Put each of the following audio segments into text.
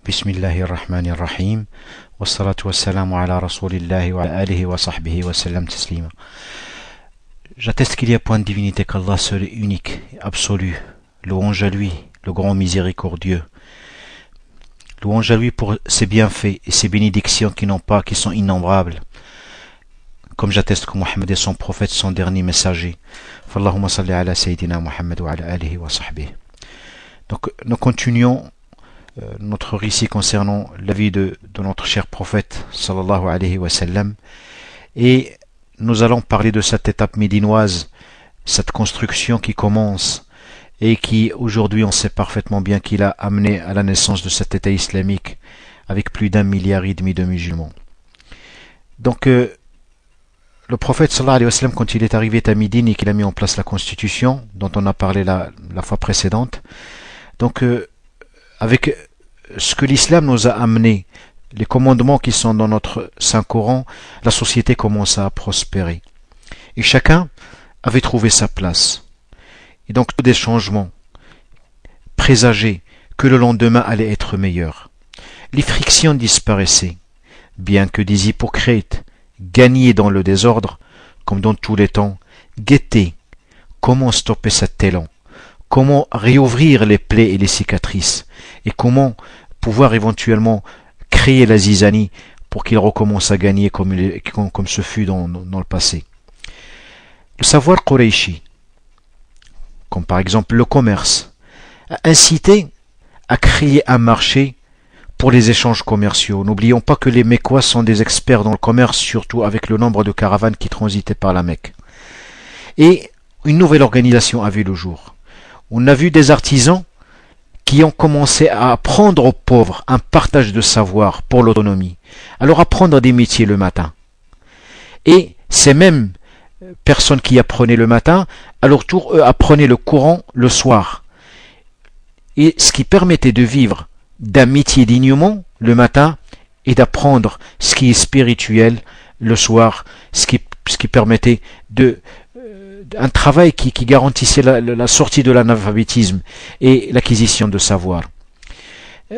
Bismillahirrahmanirrahim. Wassalatu wassalamu ala rasulillahi wa ala alihi wa sahbihi wa sallam taslima. J'atteste qu'il y a point de divinité qu'Allah seul est unique, absolu. Louange à lui, le grand miséricordieux. Louange à lui pour ses bienfaits et ses bénédictions qui sont innombrables. Comme j'atteste que Mohammed est son prophète, son dernier messager. Fallahumma salli ala Sayyidina Muhammad wa ala alihi wa sahbihi. Donc nous continuons notre récit concernant la vie de notre cher prophète sallallahu alayhi wa sallam, et nous allons parler de cette étape médinoise, cette construction qui commence et qui aujourd'hui on sait parfaitement bien qu'il a amené à la naissance de cet État islamique avec plus d'1,5 milliard de musulmans. Donc le prophète sallallahu alayhi wa sallam, quand il est arrivé à Médine et qu'il a mis en place la constitution dont on a parlé la fois précédente, donc avec ce que l'islam nous a amené, les commandements qui sont dans notre Saint-Coran, la société commence à prospérer. Et chacun avait trouvé sa place. Et donc des changements présageaient que le lendemain allait être meilleur. Les frictions disparaissaient, bien que des hypocrites, gagnés dans le désordre, comme dans tous les temps, guettaient comment stopper cet élan, comment réouvrir les plaies et les cicatrices, et comment pouvoir éventuellement créer la zizanie pour qu'il recommence à gagner comme ce fut dans le passé. Le savoir Qurayshi, comme par exemple le commerce, a incité à créer un marché pour les échanges commerciaux. N'oublions pas que les Mécois sont des experts dans le commerce, surtout avec le nombre de caravanes qui transitaient par la Mecque. Et une nouvelle organisation a vu le jour. On a vu des artisans qui ont commencé à apprendre aux pauvres un partage de savoir pour l'autonomie, à leur apprendre des métiers le matin. Et ces mêmes personnes qui apprenaient le matin, à leur tour, eux, apprenaient le Coran le soir. Et ce qui permettait de vivre d'un métier dignement le matin et d'apprendre ce qui est spirituel le soir, ce qui permettait un travail qui garantissait la sortie de l'analphabétisme et l'acquisition de savoir.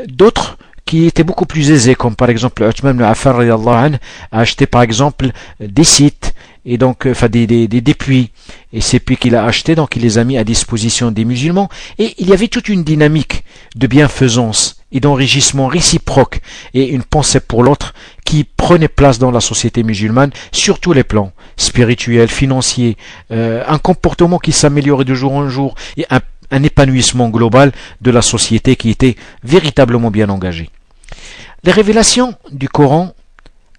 D'autres qui étaient beaucoup plus aisés, comme par exemple Uthman ibn Affan radiyallahu anhu, a acheté par exemple des sites et donc des puits, et ces puits qu'il a achetés, donc il les a mis à disposition des musulmans, et il y avait toute une dynamique de bienfaisance et d'enrichissement réciproque et une pensée pour l'autre qui prenait place dans la société musulmane sur tous les plans, spirituels, financiers, un comportement qui s'améliorait de jour en jour et un épanouissement global de la société qui était véritablement bien engagée. Les révélations du Coran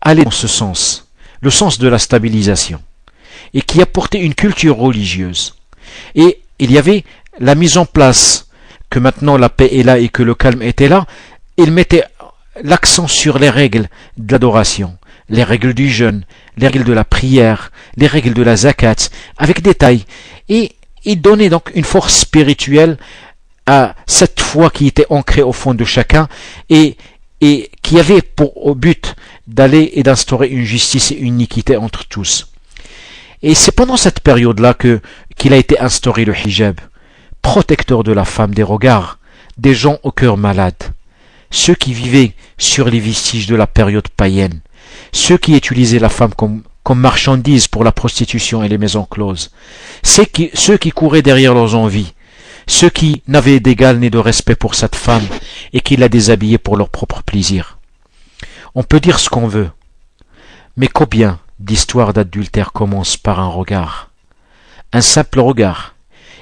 allaient dans ce sens, le sens de la stabilisation, et qui apportait une culture religieuse. Et il y avait la mise en place que maintenant la paix est là et que le calme était là. Il mettait l'accent sur les règles de l'adoration, les règles du jeûne, les règles de la prière, les règles de la zakat, avec détail. Et il donnait donc une force spirituelle à cette foi qui était ancrée au fond de chacun et qui avait pour but d'aller et d'instaurer une justice et une équité entre tous. Et c'est pendant cette période-là qu'il a été instauré le hijab, protecteur de la femme des regards, des gens au cœur malade, ceux qui vivaient sur les vestiges de la période païenne, ceux qui utilisaient la femme comme marchandise pour la prostitution et les maisons closes, ceux qui couraient derrière leurs envies, ceux qui n'avaient d'égal ni de respect pour cette femme et qui la déshabillaient pour leur propre plaisir. On peut dire ce qu'on veut, mais combien d'histoires d'adultère commencent par un regard, un simple regard,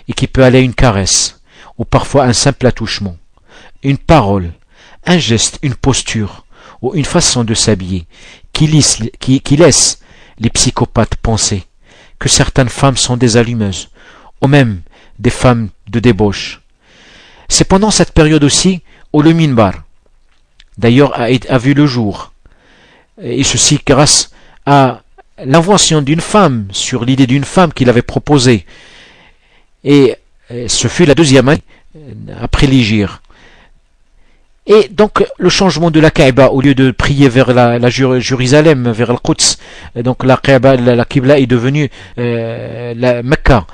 et qui peut aller à une caresse, ou parfois un simple attouchement, une parole, un geste, une posture, ou une façon de s'habiller, qui laisse les psychopathes penser que certaines femmes sont des allumeuses, ou même des femmes de débauche. C'est pendant cette période aussi où le minbar, d'ailleurs, a vu le jour, et ceci grâce à l'invention d'une femme, sur l'idée d'une femme qu'il avait proposée. Et ce fut la deuxième année après l'Hégire. Et donc le changement de la Kaaba, au lieu de prier vers la Jérusalem, vers le Quds, donc la Kaaba, la Qibla est devenue la Mecca.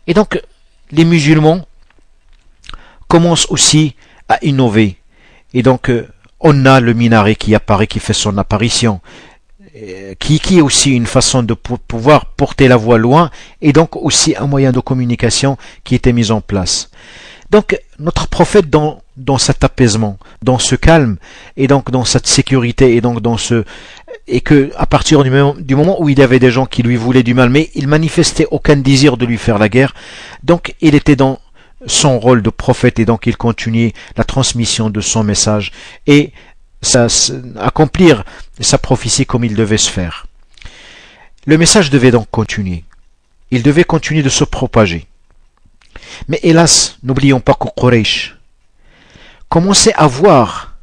Et donc les musulmans commencent aussi à innover. Et donc on a le minaret qui apparaît, qui fait son apparition, qui est aussi une façon de pouvoir porter la voix loin, et donc aussi un moyen de communication qui était mis en place. Donc notre prophète dans cet apaisement, dans ce calme, et donc dans cette sécurité, et donc et que à partir du moment où il y avait des gens qui lui voulaient du mal, mais il manifestait aucun désir de lui faire la guerre, donc il était dans son rôle de prophète, et donc il continuait la transmission de son message et accomplir sa prophétie comme il devait se faire. Le message devait donc continuer. Il devait continuer de se propager. Mais hélas, n'oublions pas que Quraysh commençait à voir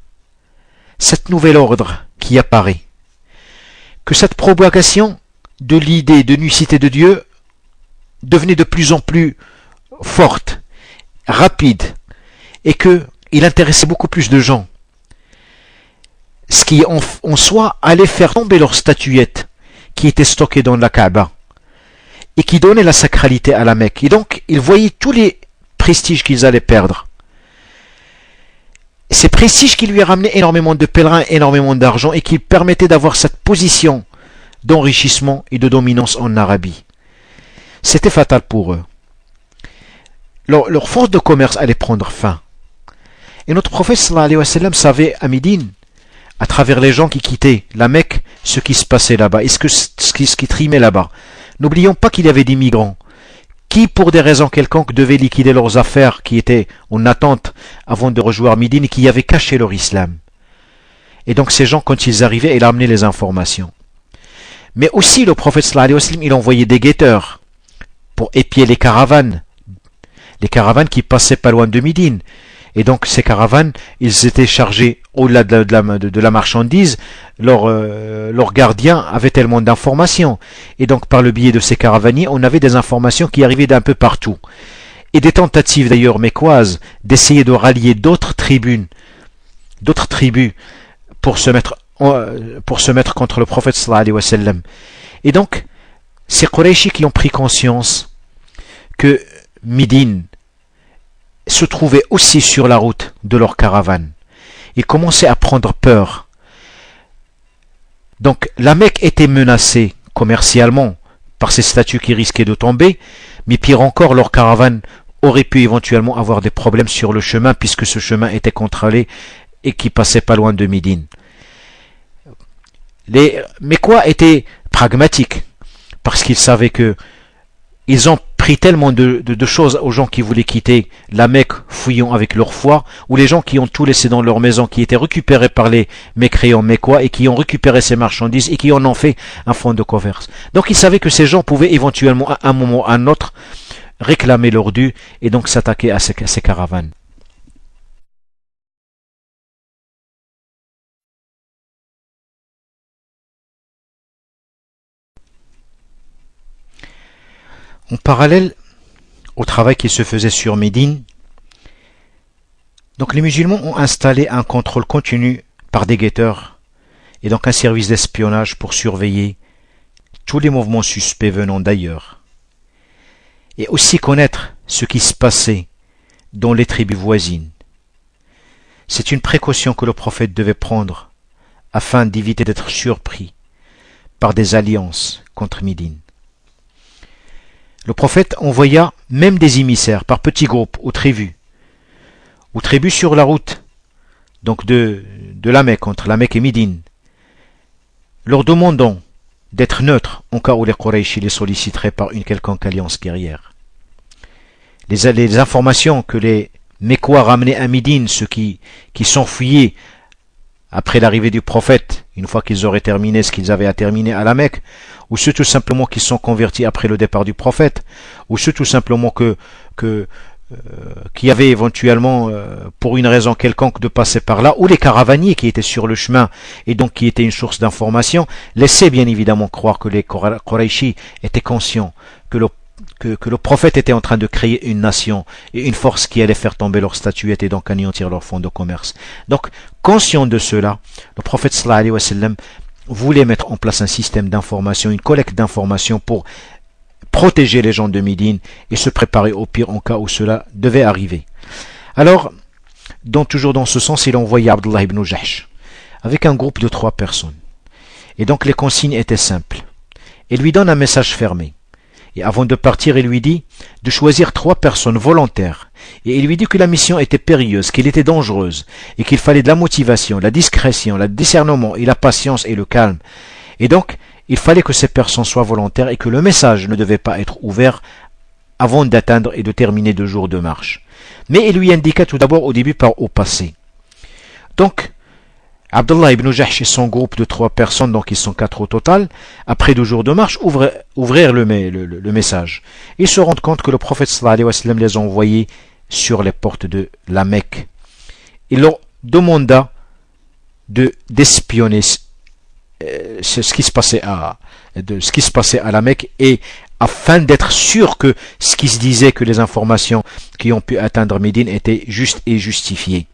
cette nouvel ordre qui apparaît, que cette propagation de l'idée de l'unicité de Dieu devenait de plus en plus forte, rapide, et qu'il intéressait beaucoup plus de gens. Ce qui en soi allait faire tomber leurs statuettes qui étaient stockées dans la Kaaba et qui donnaient la sacralité à la Mecque. Et donc, ils voyaient tous les prestiges qu'ils allaient perdre. Ces prestiges qui lui ramenaient énormément de pèlerins, énormément d'argent, et qui permettaient d'avoir cette position d'enrichissement et de dominance en Arabie. C'était fatal pour eux. Leur force de commerce allait prendre fin. Et notre prophète sallallahu alayhi wa sallam savait à Médine, à travers les gens qui quittaient la Mecque, ce qui se passait là-bas, et ce qui trimait là-bas. N'oublions pas qu'il y avait des migrants qui, pour des raisons quelconques, devaient liquider leurs affaires qui étaient en attente avant de rejoindre Médine et qui avaient caché leur islam. Et donc ces gens, quand ils arrivaient, ils amenaient les informations. Mais aussi le prophète sallallahu alayhi wa sallam, il envoyait des guetteurs pour épier les caravanes qui passaient pas loin de Médine. Et donc ces caravanes, ils étaient chargés au-delà de la marchandise, leurs gardiens avaient tellement d'informations. Et donc par le biais de ces caravaniers, on avait des informations qui arrivaient d'un peu partout. Et des tentatives d'ailleurs mécoises d'essayer de rallier d'autres tribus pour se mettre contre le prophète sallallahu alayhi wa sallam. Et donc, ces Qurayshis qui ont pris conscience que Médine se trouvaient aussi sur la route de leur caravane. Ils commençaient à prendre peur. Donc la Mecque était menacée commercialement par ces statues qui risquaient de tomber, mais pire encore, leur caravane aurait pu éventuellement avoir des problèmes sur le chemin, puisque ce chemin était contrôlé et qui passait pas loin de Médine. Les Mécois étaient pragmatiques, parce qu'ils savaient que ils ont pris tellement de choses aux gens qui voulaient quitter la Mecque fouillant avec leur foi, ou les gens qui ont tout laissé dans leur maison, qui étaient récupérés par les mécréants mécois et qui ont récupéré ces marchandises et qui en ont fait un fonds de commerce. Donc ils savaient que ces gens pouvaient éventuellement à un moment ou à un autre réclamer leur dû et donc s'attaquer à ces caravanes. En parallèle au travail qui se faisait sur Médine, donc les musulmans ont installé un contrôle continu par des guetteurs et donc un service d'espionnage pour surveiller tous les mouvements suspects venant d'ailleurs et aussi connaître ce qui se passait dans les tribus voisines. C'est une précaution que le prophète devait prendre afin d'éviter d'être surpris par des alliances contre Médine. Le prophète envoya même des émissaires par petits groupes aux tribus sur la route donc de la Mecque, entre la Mecque et Médine, leur demandant d'être neutres en cas où les Quraysh les solliciteraient par une quelconque alliance guerrière. Les informations que les Mécois ramenaient à Médine, ceux qui s'enfuyaient après l'arrivée du prophète, une fois qu'ils auraient terminé ce qu'ils avaient à terminer à la Mecque, ou ceux tout simplement qui sont convertis après le départ du prophète, ou ceux tout simplement qui avaient éventuellement, pour une raison quelconque, de passer par là, ou les caravaniers qui étaient sur le chemin et donc qui étaient une source d'information, laissaient bien évidemment croire que les Qurayshis étaient conscients que le prophète était en train de créer une nation et une force qui allait faire tomber leur statuette et donc anéantir leur fonds de commerce. Donc, conscient de cela, le prophète sallallahu alayhi wa sallam voulait mettre en place un système d'information, une collecte d'informations pour protéger les gens de Médine et se préparer au pire en cas où cela devait arriver. Alors, toujours dans ce sens, il a envoyé Abdullah ibn Jahsh avec un groupe de 3 personnes. Et donc les consignes étaient simples. Il lui donne un message fermé. Et avant de partir, il lui dit de choisir 3 personnes volontaires. Et il lui dit que la mission était périlleuse, qu'elle était dangereuse, et qu'il fallait de la motivation, la discrétion, le discernement et la patience et le calme. Et donc, il fallait que ces personnes soient volontaires et que le message ne devait pas être ouvert avant d'atteindre et de terminer 2 jours de marche. Mais il lui indiqua tout d'abord au début par au passé. Donc, Abdullah ibn Jahsh et son groupe de 3 personnes, donc ils sont 4 au total, après 2 jours de marche, ouvrirent le message. Ils se rendent compte que le prophète sallallahu alayhi wa sallam les a envoyés sur les portes de la Mecque. Il leur demanda d'espionner ce qui se passait à la Mecque, et afin d'être sûr que ce qui se disait, que les informations qui ont pu atteindre Médine étaient justes et justifiées.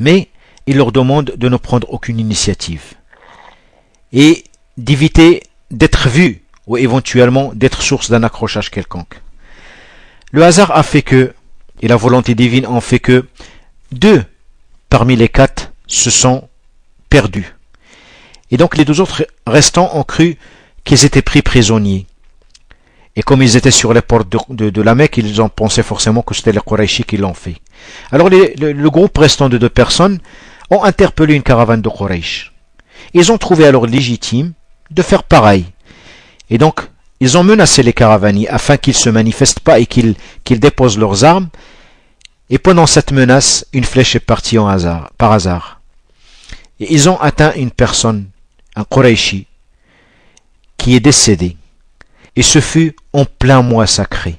Mais il leur demande de ne prendre aucune initiative et d'éviter d'être vus ou éventuellement d'être source d'un accrochage quelconque. Le hasard a fait que, et la volonté divine en fait que, 2 parmi les 4 se sont perdus. Et donc les 2 autres restants ont cru qu'ils étaient pris prisonniers. Et comme ils étaient sur les portes de la Mecque, ils ont pensé forcément que c'était les Qurayshis qui l'ont fait. Alors le groupe restant de 2 personnes ont interpellé une caravane de Quraysh. Ils ont trouvé alors légitime de faire pareil. Et donc, ils ont menacé les caravaniers afin qu'ils ne se manifestent pas et qu'ils déposent leurs armes. Et pendant cette menace, une flèche est partie par hasard. Et ils ont atteint une personne, un Qurayshi, qui est décédé. Et ce fut en plein mois sacré.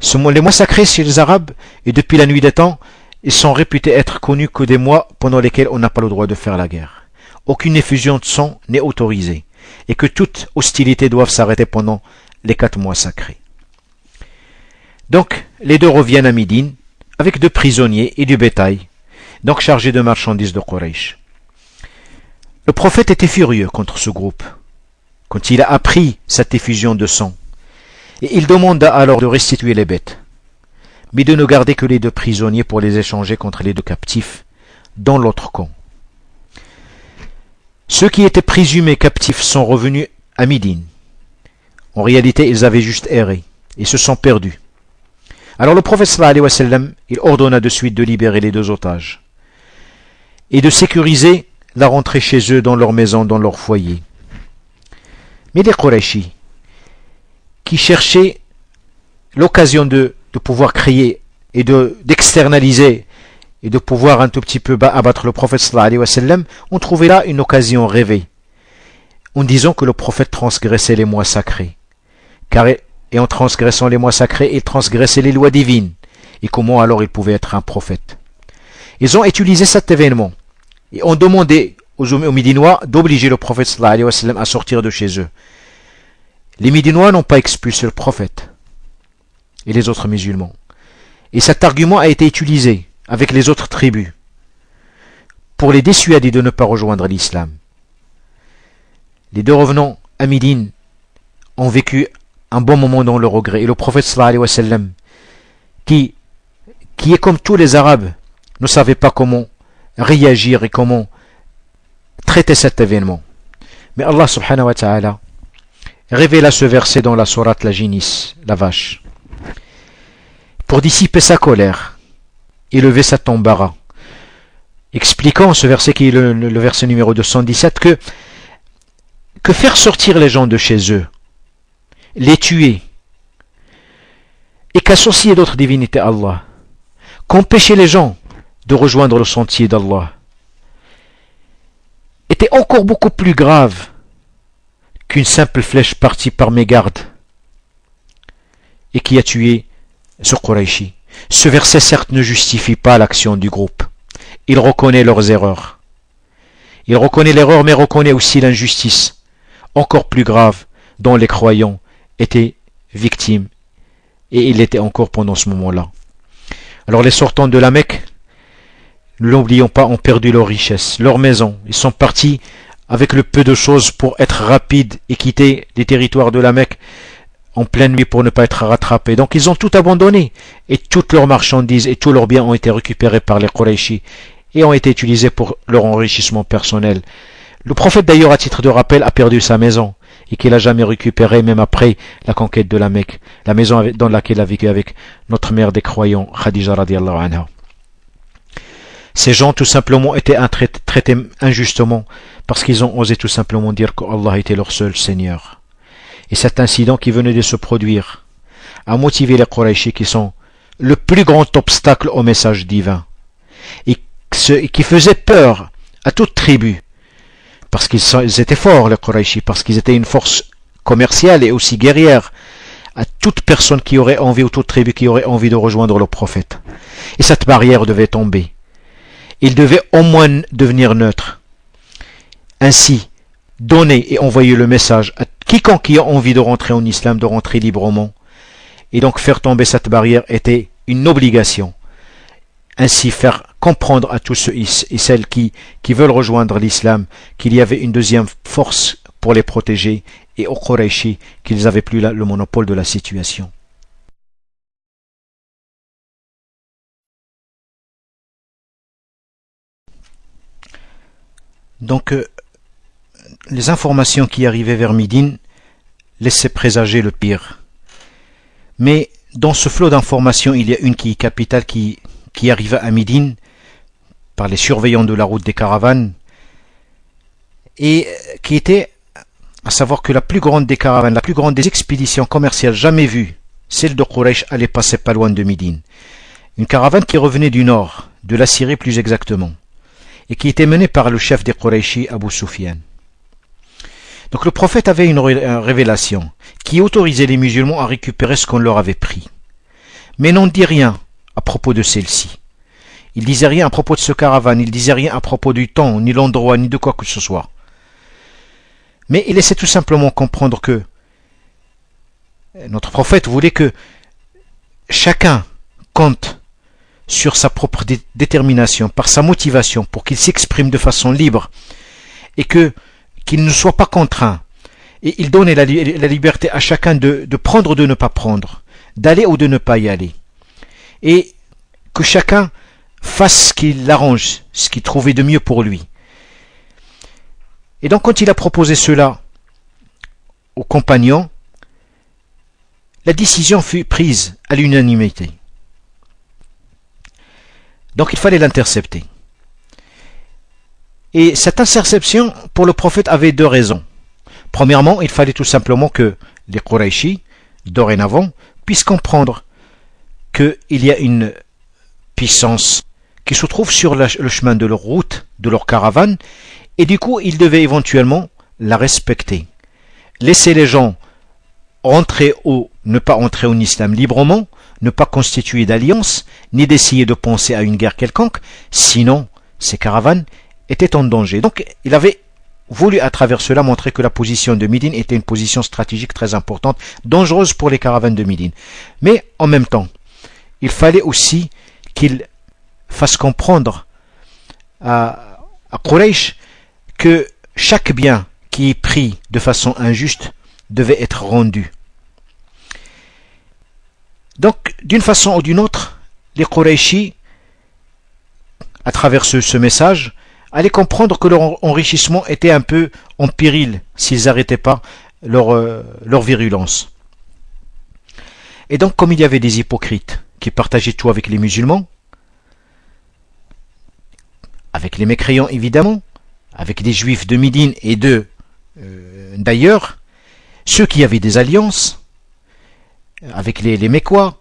Les mois sacrés chez les Arabes, et depuis la nuit des temps, ils sont réputés être connus que des mois pendant lesquels on n'a pas le droit de faire la guerre. Aucune effusion de sang n'est autorisée, et que toute hostilité doivent s'arrêter pendant les 4 mois sacrés. Donc, les 2 reviennent à Médine, avec 2 prisonniers et du bétail, donc chargés de marchandises de Quraysh. Le prophète était furieux contre ce groupe, quand il a appris cette effusion de sang, et il demanda alors de restituer les bêtes, mais de ne garder que les 2 prisonniers pour les échanger contre les 2 captifs dans l'autre camp. Ceux qui étaient présumés captifs sont revenus à Médine. En réalité, ils avaient juste erré et se sont perdus. Alors le prophète sallallahu alayhi wa sallam, il ordonna de suite de libérer les 2 otages et de sécuriser la rentrée chez eux dans leur maison, dans leur foyer. Mais les Qurayshis, qui cherchaient l'occasion de pouvoir créer et d'externaliser et de pouvoir un tout petit peu abattre le prophète sallallahu alayhi wa sallam, ont trouvé là une occasion rêvée, en disant que le prophète transgressait les mois sacrés. Et en transgressant les mois sacrés, il transgressait les lois divines. Et comment alors il pouvait être un prophète? Ils ont utilisé cet événement et ont demandé aux Médinois d'obliger le prophète sallallahu alayhi wa sallam à sortir de chez eux. Les Médinois n'ont pas expulsé le prophète et les autres musulmans. Et cet argument a été utilisé avec les autres tribus pour les dissuader de ne pas rejoindre l'islam. Les 2 revenants à Médine ont vécu un bon moment dans le regret. Et le prophète sallallahu alayhi wa sallam, qui est comme tous les Arabes, ne savait pas comment réagir et comment traiter cet événement. Mais Allah subhanahu wa ta'ala révéla ce verset dans la sourate la Génis, la vache, pour dissiper sa colère et lever cet embarras, expliquant ce verset qui est le verset numéro 217 que faire sortir les gens de chez eux, les tuer et qu'associer d'autres divinités à Allah, qu'empêcher les gens de rejoindre le sentier d'Allah, était encore beaucoup plus grave qu'une simple flèche partie par mégarde et qui a tué ce Qurayshi. Ce verset certes ne justifie pas l'action du groupe. Il reconnaît leurs erreurs. Il reconnaît l'erreur mais reconnaît aussi l'injustice encore plus grave dont les croyants étaient victimes et il l'était encore pendant ce moment-là. Alors les sortants de la Mecque, ne l'oublions pas, ont perdu leur richesse, leur maison. Ils sont partis avec le peu de choses pour être rapides et quitter les territoires de la Mecque en pleine nuit pour ne pas être rattrapés. Donc ils ont tout abandonné et toutes leurs marchandises et tous leurs biens ont été récupérés par les Qurayshis et ont été utilisés pour leur enrichissement personnel. Le prophète d'ailleurs, à titre de rappel, a perdu sa maison et qu'il n'a jamais récupéré même après la conquête de la Mecque, la maison dans laquelle il a vécu avec notre mère des croyants, Khadija radiallahu anha. Ces gens tout simplement étaient traités injustement parce qu'ils ont osé tout simplement dire qu'Allah était leur seul Seigneur. Et cet incident qui venait de se produire a motivé les Qurayshis qui sont le plus grand obstacle au message divin et qui faisait peur à toute tribu parce qu'ils étaient forts les Qurayshis, parce qu'ils étaient une force commerciale et aussi guerrière, à toute personne qui aurait envie ou toute tribu qui aurait envie de rejoindre le prophète. Et cette barrière devait tomber. Il devait au moins devenir neutre. Ainsi, donner et envoyer le message à quiconque qui a envie de rentrer en islam, de rentrer librement. Et donc faire tomber cette barrière était une obligation. Ainsi faire comprendre à tous ceux et celles qui veulent rejoindre l'islam qu'il y avait une deuxième force pour les protéger et aux Qurayshis qu'ils n'avaient plus le monopole de la situation. Donc, les informations qui arrivaient vers Médine laissaient présager le pire. Mais dans ce flot d'informations, il y a une qui est capitale qui arriva à Médine par les surveillants de la route des caravanes et qui était à savoir que la plus grande des caravanes, la plus grande des expéditions commerciales jamais vues, celle de Quraysh, allait passer pas loin de Médine. Une caravane qui revenait du nord, de la Syrie plus exactement, et qui était menée par le chef des Qurayshis, Abu Sufyan. Donc le prophète avait une révélation qui autorisait les musulmans à récupérer ce qu'on leur avait pris. Mais n'en dit rien à propos de celle-ci. Il disait rien à propos de ce caravane, il disait rien à propos du temps, ni l'endroit, ni de quoi que ce soit. Mais il laissait tout simplement comprendre que notre prophète voulait que chacun compte sur sa propre détermination, par sa motivation, pour qu'il s'exprime de façon libre et qu'il ne soit pas contraint. Et il donnait la liberté à chacun de prendre ou de ne pas prendre, d'aller ou de ne pas y aller. Et que chacun fasse ce qu'il arrange, ce qu'il trouvait de mieux pour lui. Et donc quand il a proposé cela aux compagnons, la décision fut prise à l'unanimité. Donc il fallait l'intercepter. Et cette interception, pour le prophète, avait deux raisons. Premièrement, il fallait tout simplement que les Qurayshis, dorénavant, puissent comprendre qu'il y a une puissance qui se trouve sur le chemin de leur route, de leur caravane, et du coup, ils devaient éventuellement la respecter. Laisser les gens entrer ou ne pas entrer en islam librement, ne pas constituer d'alliance, ni d'essayer de penser à une guerre quelconque, sinon ces caravanes étaient en danger. Donc il avait voulu à travers cela montrer que la position de Médine était une position stratégique très importante, dangereuse pour les caravanes de Médine. Mais en même temps, il fallait aussi qu'il fasse comprendre à Quraysh que chaque bien qui est pris de façon injuste devait être rendu. Donc, d'une façon ou d'une autre, les Qurayshis, à travers ce message, allaient comprendre que leur enrichissement était un peu en péril s'ils n'arrêtaient pas leur virulence. Et donc, comme il y avait des hypocrites qui partageaient tout avec les musulmans, avec les mécréants évidemment, avec des juifs de Médine et d'ailleurs, ceux qui avaient des alliances avec les Mécois,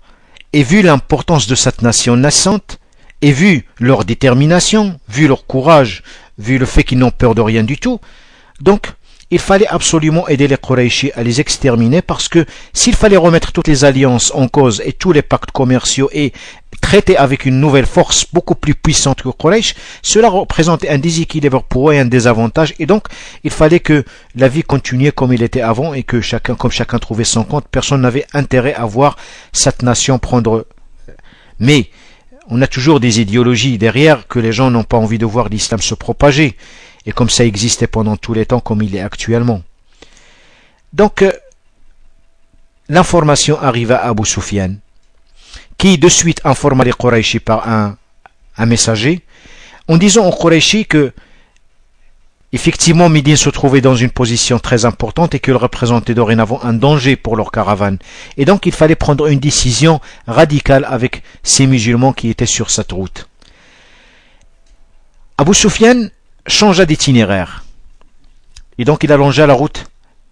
et vu l'importance de cette nation naissante, et vu leur détermination, vu leur courage, vu le fait qu'ils n'ont peur de rien du tout, donc il fallait absolument aider les Qurayshis à les exterminer, parce que s'il fallait remettre toutes les alliances en cause et tous les pactes commerciaux et traiter avec une nouvelle force beaucoup plus puissante que Quraysh, cela représentait un déséquilibre pour eux et un désavantage, et donc il fallait que la vie continuait comme il était avant et que comme chacun trouvait son compte. Personne n'avait intérêt à voir cette nation prendre. Mais on a toujours des idéologies derrière que les gens n'ont pas envie de voir l'islam se propager, et comme ça existait pendant tous les temps comme il est actuellement. Donc l'information arriva à Abu Sufyan, qui de suite informa les Qurayshi par un messager, en disant aux Qurayshi que effectivement Médine se trouvait dans une position très importante et qu'il représentait dorénavant un danger pour leur caravane. Et donc il fallait prendre une décision radicale avec ces musulmans qui étaient sur cette route. Abu Sufyan changea d'itinéraire. Et donc il allongea la route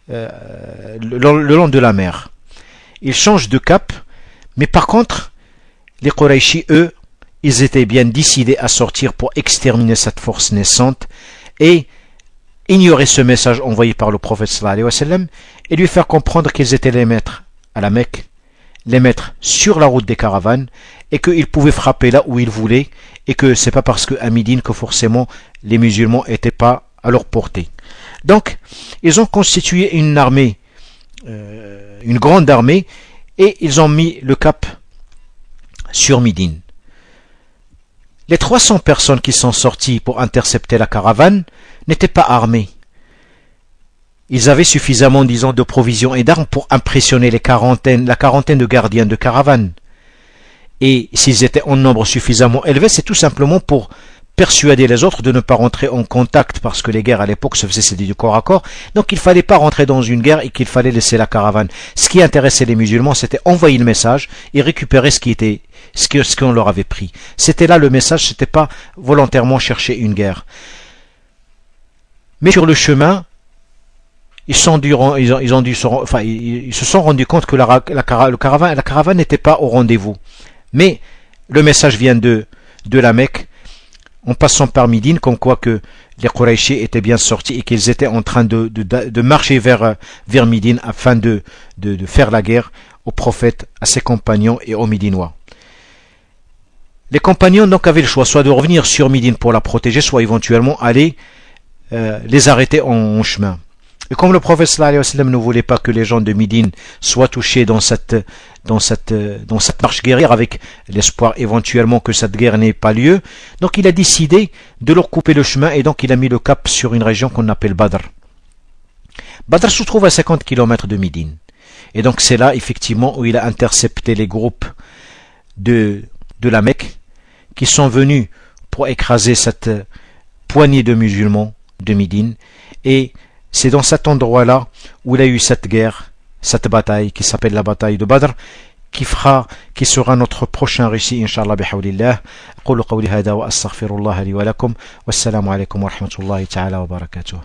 le long de la mer. Il change de cap, mais par contre, les Qurayshi, eux, ils étaient bien décidés à sortir pour exterminer cette force naissante et ignorer ce message envoyé par le prophète sallallahu alayhi wa sallam et lui faire comprendre qu'ils étaient les maîtres à la Mecque, les maîtres sur la route des caravanes et qu'ils pouvaient frapper là où ils voulaient et que c'est pas parce qu'à Médine que forcément les musulmans n'étaient pas à leur portée. Donc, ils ont constitué une armée, une grande armée, et ils ont mis le cap sur Médine. Les 300 personnes qui sont sorties pour intercepter la caravane n'étaient pas armés. Ils avaient suffisamment, disons, de provisions et d'armes pour impressionner la quarantaine de gardiens de caravane. Et s'ils étaient en nombre suffisamment élevé, c'est tout simplement pour persuader les autres de ne pas rentrer en contact, parce que les guerres à l'époque se faisaient du corps à corps. Donc il ne fallait pas rentrer dans une guerre et qu'il fallait laisser la caravane. Ce qui intéressait les musulmans, c'était envoyer le message et récupérer ce qu'on leur avait pris. C'était là le message, c'était pas volontairement chercher une guerre. Mais sur le chemin, ils se sont rendus compte que la caravane n'était pas au rendez-vous. Mais le message vient de la Mecque, en passant par Médine, comme quoi que les Qurayshi étaient bien sortis et qu'ils étaient en train de marcher vers Médine afin de faire la guerre au prophète, à ses compagnons et aux Médinois. Les compagnons donc avaient le choix, soit de revenir sur Médine pour la protéger, soit éventuellement aller les arrêter en chemin. Et comme le prophète sallallahu alayhi wa sallam ne voulait pas que les gens de Médine soient touchés dans cette marche guerrière, avec l'espoir éventuellement que cette guerre n'ait pas lieu, donc il a décidé de leur couper le chemin et donc il a mis le cap sur une région qu'on appelle Badr. Badr se trouve à 50 km de Médine. Et donc c'est là effectivement où il a intercepté les groupes de la Mecque qui sont venus pour écraser cette poignée de musulmans de Médine. Et c'est dans cet endroit-là où il a eu cette guerre, cette bataille qui s'appelle la bataille de Badr, qui sera notre prochain récit, Inch'Allah, bihawlillah. أقول قولي هذا وأستغفر الله لي ولكم والسلام عليكم ورحمة الله تعالى وبركاته.